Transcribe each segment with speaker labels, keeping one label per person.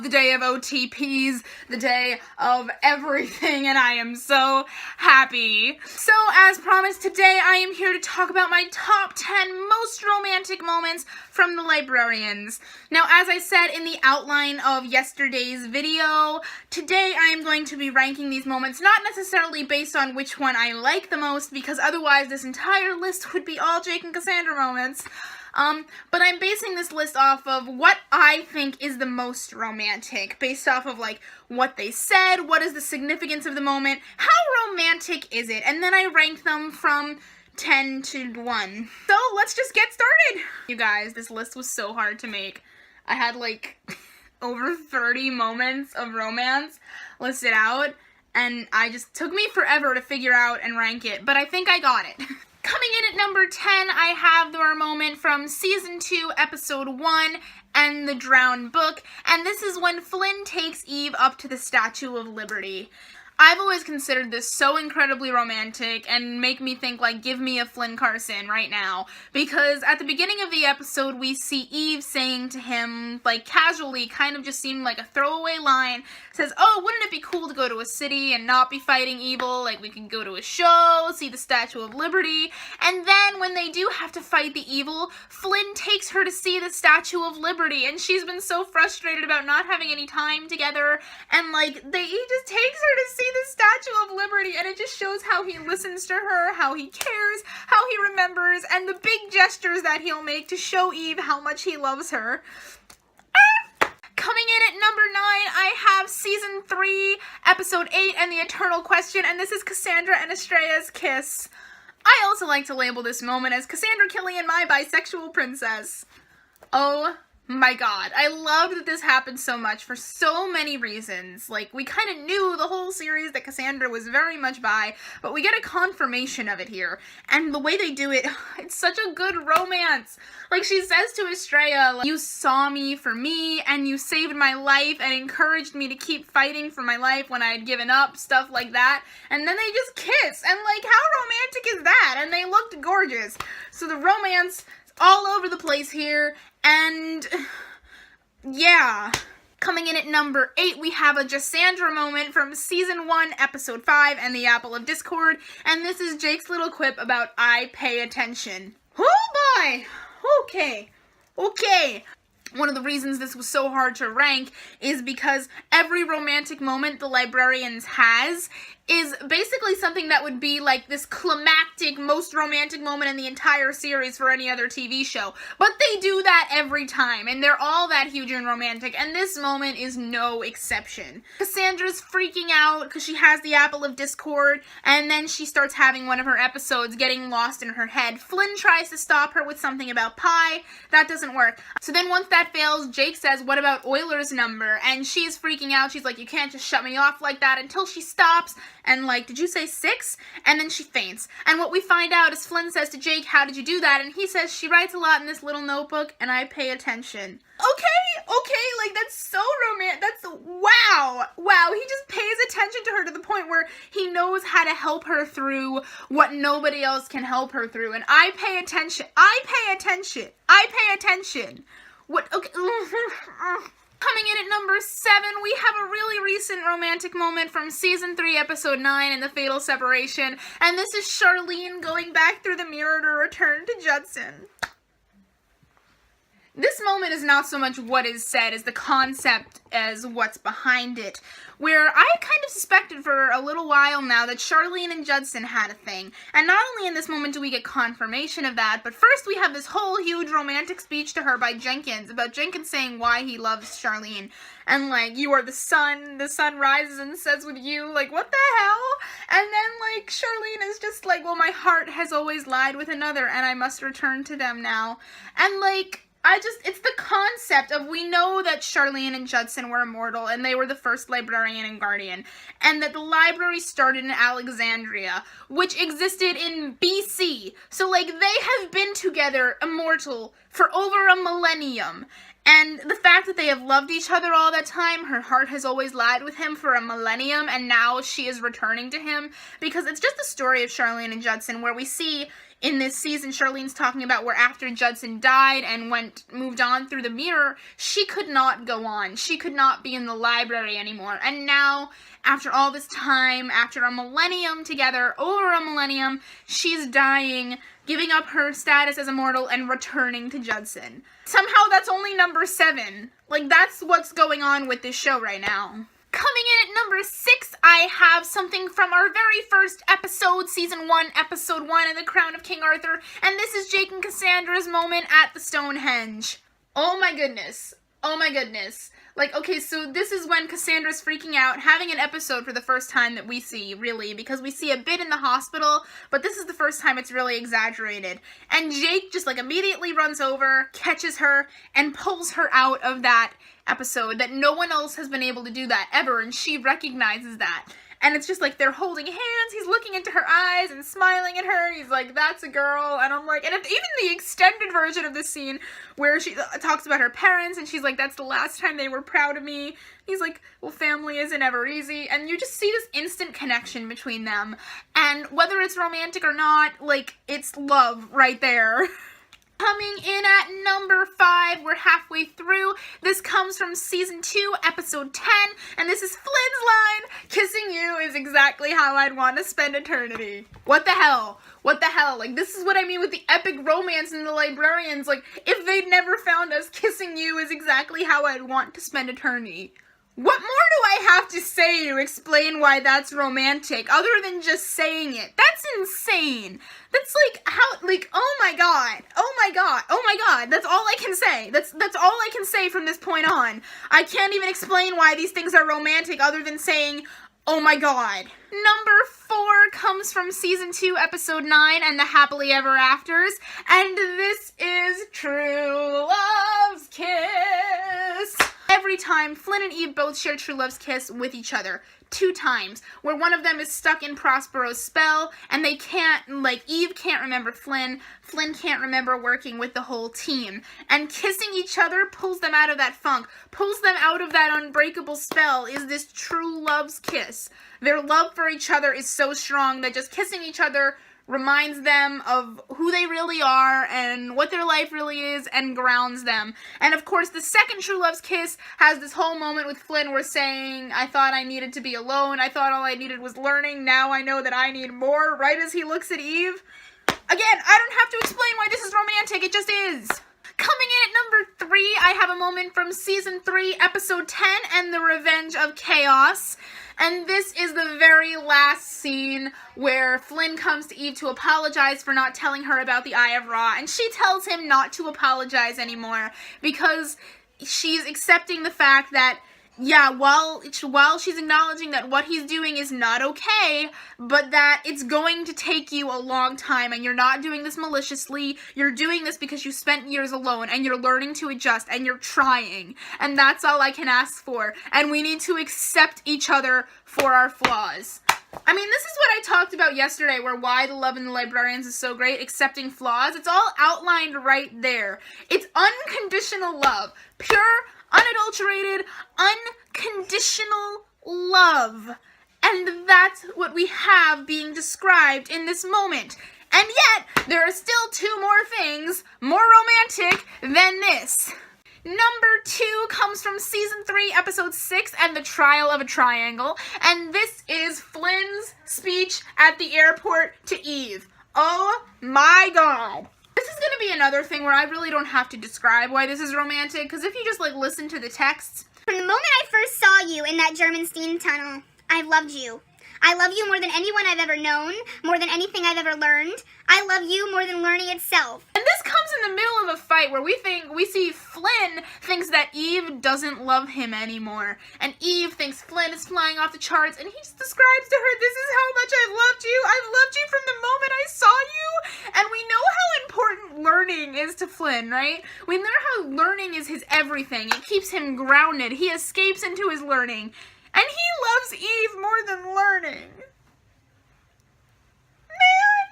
Speaker 1: the day of OTPs, the day of everything, and I am so happy. So, as promised, today I am here to talk about my top 10 most romantic moments from the Librarians. Now, as I said in the outline of yesterday's video, today I am going to be ranking these moments not necessarily based on which one I like the most, because otherwise this entire list would be all Jake and Cassandra moments. But I'm basing this list off of what I think is the most romantic, based off of, like, what they said, what is the significance of the moment, how romantic is it, and then I rank them from 10 to 1. So, let's just get started! You guys, this list was so hard to make. I had, like, over 30 moments of romance listed out, and I just took me forever to figure out and rank it, but I think I got it. Coming in at number 10, I have their moment from Season 2, Episode 1, and the Drowned Book, and this is when Flynn takes Eve up to the Statue of Liberty. I've always considered this so incredibly romantic and make me think, like, give me a Flynn Carson right now. Because at the beginning of the episode, we see Eve saying to him, like, casually, kind of just seemed like a throwaway line, says, oh, wouldn't it be cool to go to a city and not be fighting evil? Like, we could go to a show, see the Statue of Liberty. And then when they do have to fight the evil, Flynn takes her to see the Statue of Liberty. And she's been so frustrated about not having any time together. And, like, he just takes her to see the Statue of Liberty, and it just shows how he listens to her, how he cares, how he remembers, and the big gestures that he'll make to show Eve how much he loves her. Coming in at number 9, I have Season 3, Episode 8, and the Eternal Question, and this is Cassandra and Estrella's kiss. I also like to label this moment as Cassandra Killian, my bisexual princess. Oh my god, I loved that this happened so much for so many reasons. Like, we kind of knew the whole series that Cassandra was very much bi, but we get a confirmation of it here. And the way they do it, it's such a good romance. Like, she says to Estrella, like, you saw me for me, and you saved my life, and encouraged me to keep fighting for my life when I had given up, stuff like that. And then they just kiss, and, like, how romantic is that? And they looked gorgeous. So the romance all over the place here, and yeah. Coming in at number 8, we have a Cassandra moment from Season 1, Episode 5, and the Apple of Discord, and this is Jake's little quip about I pay attention. Oh boy! Okay. One of the reasons this was so hard to rank is because every romantic moment the Librarians has is basically something that would be like this climactic, most romantic moment in the entire series for any other TV show. But they do that every time, and they're all that huge and romantic, and this moment is no exception. Cassandra's freaking out because she has the Apple of Discord, and then she starts having one of her episodes getting lost in her head. Flynn tries to stop her with something about pie. That doesn't work. So then once that fails, Jake says, what about Euler's number? And she's freaking out. She's like, you can't just shut me off like that, until she stops and, like, did you say 6? And then she faints. And what we find out is Flynn says to Jake, how did you do that? And he says, she writes a lot in this little notebook, and I pay attention. Okay, like, that's so romantic. That's, wow, he just pays attention to her to the point where he knows how to help her through what nobody else can help her through. And I pay attention. What, okay. Coming in at number 7, we have a really recent romantic moment from Season 3, Episode 9, and the Fatal Separation, and this is Charlene going back through the mirror to return to Judson. This moment is not so much what is said as the concept as what's behind it, where I kind of suspected for a little while now that Charlene and Judson had a thing. And not only in this moment do we get confirmation of that, but first we have this whole huge romantic speech to her by Jenkins, about Jenkins saying why he loves Charlene. And, like, you are the sun rises and sets with you, like, what the hell? And then, like, Charlene is just like, well, my heart has always lied with another, and I must return to them now. And, like, it's the concept of, we know that Charlene and Judson were immortal, and they were the first librarian and guardian, and that the library started in Alexandria, which existed in BC. So, like, they have been together, immortal, for over a millennium. And the fact that they have loved each other all that time, her heart has always lied with him for a millennium, and now she is returning to him, because it's just the story of Charlene and Judson, where we see in this season Charlene's talking about where after Judson died and moved on through the mirror, she could not go on. She could not be in the library anymore. And now, after all this time, after a millennium together, over a millennium, she's dying, giving up her status as immortal, and returning to Judson. Somehow that's only number 7. Like, that's what's going on with this show right now. Coming in at number 6, I have something from our very first episode, Season 1, Episode 1 of The Crown of King Arthur, and this is Jake and Cassandra's moment at the Stonehenge. Oh my goodness. Oh my goodness. Like, okay, so this is when Cassandra's freaking out, having an episode for the first time that we see, really, because we see a bit in the hospital, but this is the first time it's really exaggerated. And Jake just, like, immediately runs over, catches her, and pulls her out of that episode, that no one else has been able to do that ever, and she recognizes that. And it's just like they're holding hands, he's looking into her eyes and smiling at her, he's like, that's a girl, and I'm like, and even the extended version of this scene where she talks about her parents, and she's like, that's the last time they were proud of me, he's like, well, family isn't ever easy, and you just see this instant connection between them, and whether it's romantic or not, like, it's love right there. Coming in at number 5, we're halfway through. This comes from Season 2, Episode 10, and this is Flynn's line, "Kissing you is exactly how I'd want to spend eternity." What the hell? What the hell? Like, this is what I mean with the epic romance in the Librarians. Like, if they'd never found us, kissing you is exactly how I'd want to spend eternity. What more do I have to say to explain why that's romantic, other than just saying it? That's insane. That's like, how, like, oh my god, oh my god, oh my god, that's all I can say. That's all I can say from this point on. I can't even explain why these things are romantic other than saying, oh my god. Number 4 comes from Season 2, Episode 9, and the Happily Ever Afters, and this is True Love's Kiss. Every time, Flynn and Eve both share True Love's kiss with each other. 2 times, where one of them is stuck in Prospero's spell, and they can't, like, Eve can't remember Flynn can't remember working with the whole team, and kissing each other pulls them out of that funk, pulls them out of that unbreakable spell, is this True Love's kiss. Their love for each other is so strong that just kissing each other reminds them of who they really are and what their life really is and grounds them. And of course, the second True Love's kiss has this whole moment with Flynn where saying, I thought I needed to be alone, I thought all I needed was learning, now I know that I need more, right as he looks at Eve. Again, I don't have to explain why this is romantic, it just is. Coming in at number 3, I have a moment from Season 3, Episode 10, and the Revenge of Chaos. And this is the very last scene where Flynn comes to Eve to apologize for not telling her about the Eye of Ra, and she tells him not to apologize anymore because she's accepting the fact that, yeah, while she's acknowledging that what he's doing is not okay, but that it's going to take you a long time, and you're not doing this maliciously, you're doing this because you spent years alone, and you're learning to adjust, and you're trying, and that's all I can ask for, and we need to accept each other for our flaws. I mean, this is what I talked about yesterday, where why the love in the Librarians is so great, accepting flaws. It's all outlined right there. It's unconditional love. Pure, unadulterated, unconditional love. And that's what we have being described in this moment. And yet, there are still 2 more things more romantic than this. Number 2 comes from Season 3, Episode 6, and the Trial of a Triangle, and this is Flynn's speech at the airport to Eve. Oh my god. This is going to be another thing where I really don't have to describe why this is romantic, because if you just, like, listen to the text.
Speaker 2: From the moment I first saw you in that German steam tunnel, I've loved you. I love you more than anyone I've ever known, more than anything I've ever learned. I love you more than learning itself.
Speaker 1: And this comes in the middle of a fight where we see Flynn thinks that Eve doesn't love him anymore. And Eve thinks Flynn is flying off the charts, and he just describes to her, this is how much I've loved you. I've loved you from the moment I saw you. And we know how important learning is to Flynn, right? We know how learning is his everything. It keeps him grounded. He escapes into his learning. And he loves Eve more than learning. Man!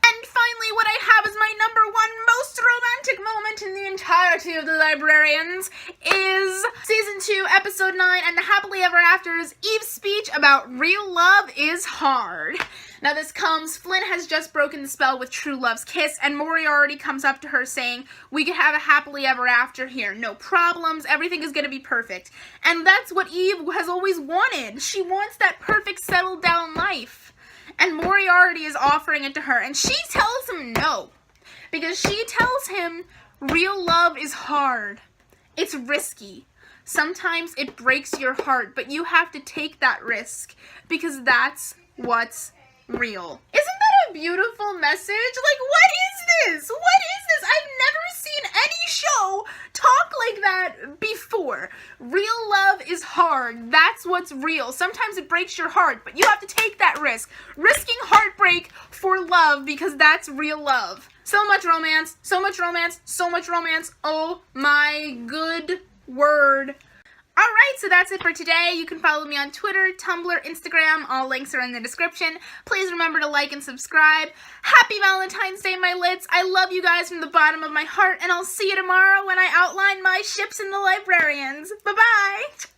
Speaker 1: And finally, finally, what I have as my number one most romantic moment in the entirety of the Librarians is Season 2, Episode 9, and the Happily Ever Afters, Eve's speech about real love is hard. Now this comes, Flynn has just broken the spell with True Love's kiss, and Moriarty comes up to her saying, we could have a happily ever after here, no problems, everything is gonna be perfect. And that's what Eve has always wanted. She wants that perfect settled down life. And Moriarty is offering it to her, and she tells him no. Because she tells him, real love is hard. It's risky. Sometimes it breaks your heart, but you have to take that risk, because that's what's real. Isn't that a beautiful message? Like, what is this? What is this? I've never seen any show talk like that before. Real love is hard. That's what's real. Sometimes it breaks your heart, but you have to take that risk. Risking heartbreak for love, because that's real love. So much romance, so much romance, so much romance. Oh my good word. Alright, so that's it for today. You can follow me on Twitter, Tumblr, Instagram. All links are in the description. Please remember to like and subscribe. Happy Valentine's Day, my lits. I love you guys from the bottom of my heart, and I'll see you tomorrow when I outline my ships in the Librarians. Bye-bye!